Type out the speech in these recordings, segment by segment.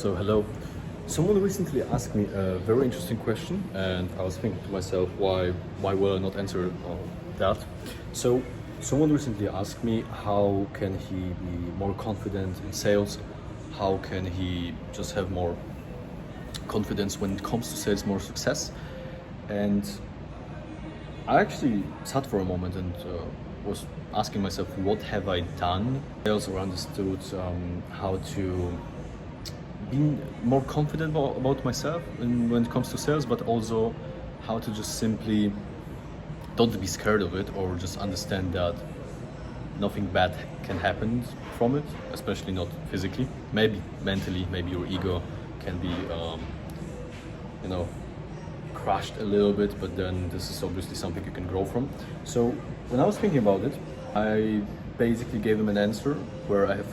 So hello. Someone recently asked me a very interesting question, and I was thinking to myself, why will I not answer that? So someone recently asked me how can he be more confident in sales? How can he just have more confidence when it comes to sales, more success? And I actually sat for a moment and was asking myself, what have I done? I also understood how to being more confident about myself when it comes to sales, but also how to just simply don't be scared of it, or just understand that nothing bad can happen from it, especially not physically. Maybe mentally, maybe your ego can be, crushed a little bit, but then this is obviously something you can grow from. So when I was thinking about it, I basically gave him an answer where I have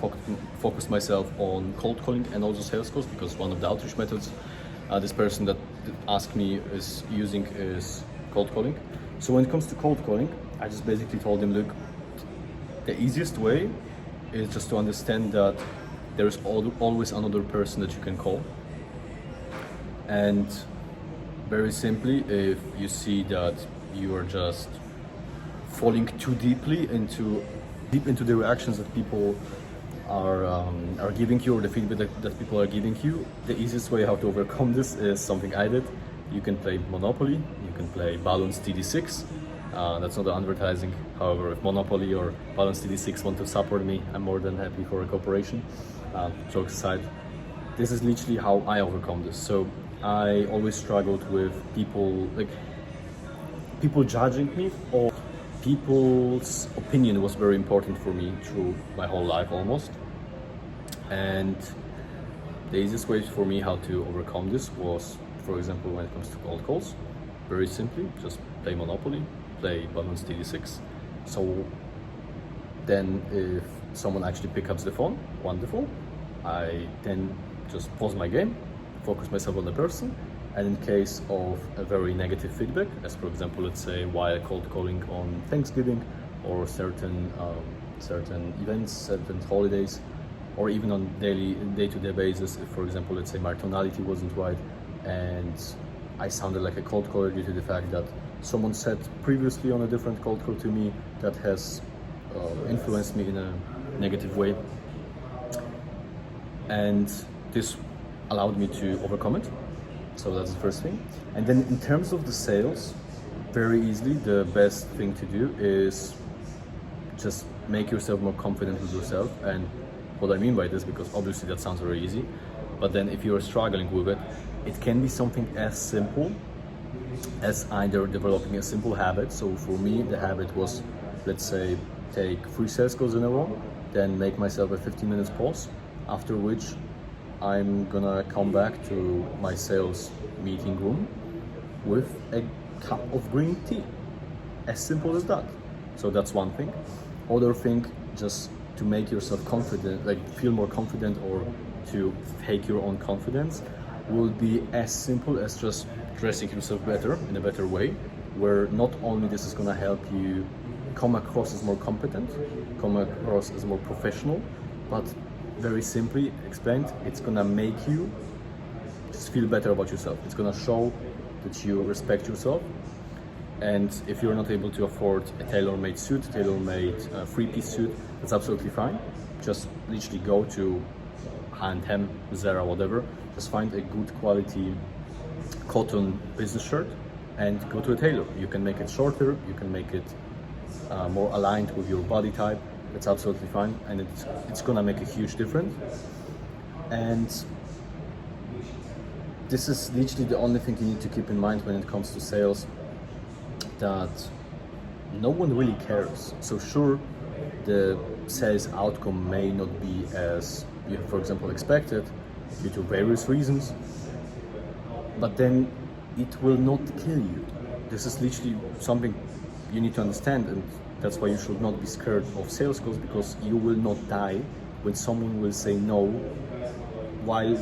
focused myself on cold calling and also sales calls, because one of the outreach methods this person that asked me is using is cold calling. So when it comes to cold calling, I just basically told him, look, the easiest way is just to understand that there is always another person that you can call. And very simply, if you see that you are just falling too deep into the reactions that people are giving you, or the feedback that people are giving you, the easiest way how to overcome this is something I did. You can play Monopoly, you can play Balance TD6. That's not advertising. However, if Monopoly or Balance TD6 want to support me, I'm more than happy for a cooperation. Jokes aside, this is literally how I overcome this. So I always struggled with people judging me, or people's opinion was very important for me through my whole life almost. And the easiest way for me how to overcome this was, for example, when it comes to cold calls, very simply, just play Monopoly, play Balance TD6. So then if someone actually picks up the phone, wonderful. I then just pause my game, focus myself on the person, and in case of a very negative feedback, as for example, let's say while cold calling on Thanksgiving or certain events, certain holidays, or even on day-to-day basis, if for example, let's say my tonality wasn't right and I sounded like a cold caller due to the fact that someone said previously on a different cold call to me that has influenced me in a negative way, and this allowed me to overcome it. So that's the first thing. And then in terms of the sales, very easily, the best thing to do is just make yourself more confident with yourself. And what I mean by this, because obviously that sounds very easy, but then if you're struggling with it, it can be something as simple as either developing a simple habit. So for me, the habit was, let's say, take 3 sales calls in a row, then make myself a 15 minutes pause, after which I'm gonna come back to my sales meeting room with a cup of green tea. As simple as that. So that's one thing. Other thing, just to make yourself confident, like feel more confident, or to fake your own confidence, will be as simple as just dressing yourself better in a better way, where not only this is gonna help you come across as more competent, come across as more professional, but very simply explained, it's gonna make you just feel better about yourself. It's gonna show that you respect yourself. And if you're not able to afford a tailor-made suit, tailor-made 3-piece suit, that's absolutely fine. Just literally go to H&M, Zara, whatever. Just find a good quality cotton business shirt and go to a tailor. You can make it shorter, you can make it more aligned with your body type. It's absolutely fine, and it's gonna make a huge difference. And this is literally the only thing you need to keep in mind when it comes to sales, that no one really cares. So sure, the sales outcome may not be as you, for example, expected due to various reasons, but then it will not kill you. This is literally something you need to understand, and that's why you should not be scared of sales calls, because you will not die when someone will say no while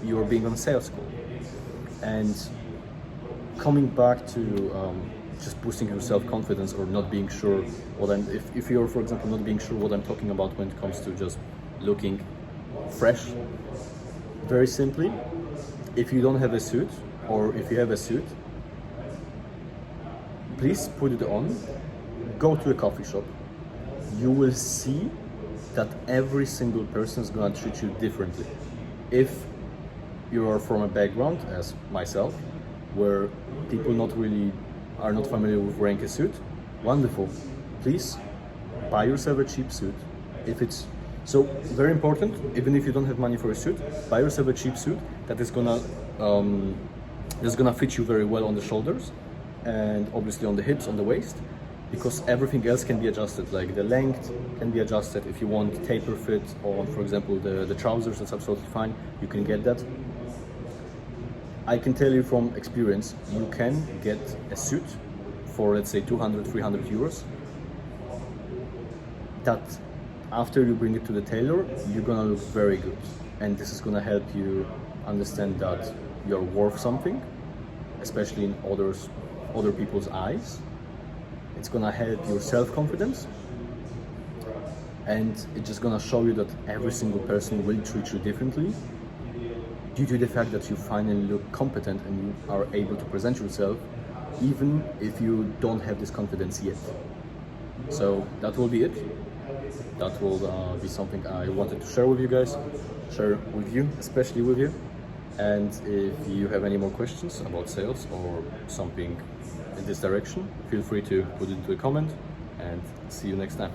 you're being on a sales call. And coming back to just boosting your self-confidence, or not being sure if you're, for example, not being sure what I'm talking about when it comes to just looking fresh, Very simply, if you don't have a suit, or if you have a suit, please put it on, go to a coffee shop. You will see that every single person is gonna treat you differently. If you are from a background, as myself, where people are not familiar with wearing a suit, wonderful. Please buy yourself a cheap suit. If it's so very important, even if you don't have money for a suit, buy yourself a cheap suit that is gonna fit you very well on the shoulders, and obviously on the hips, on the waist, because everything else can be adjusted. Like the length can be adjusted. If you want taper fit on, for example, the trousers, that's absolutely fine. You can get that. I can tell you from experience, you can get a suit for, let's say, 200, 300 euros, that after you bring it to the tailor, you're gonna look very good. And this is gonna help you understand that you're worth something, especially in other people's eyes. It's gonna help your self-confidence, and it's just gonna show you that every single person will treat you differently due to the fact that you finally look competent and you are able to present yourself, even if you don't have this confidence yet. So that will be it. That will be something I wanted to share with you guys, share with you, especially with you. And if you have any more questions about sales or something in this direction, feel free to put it into a comment, and see you next time.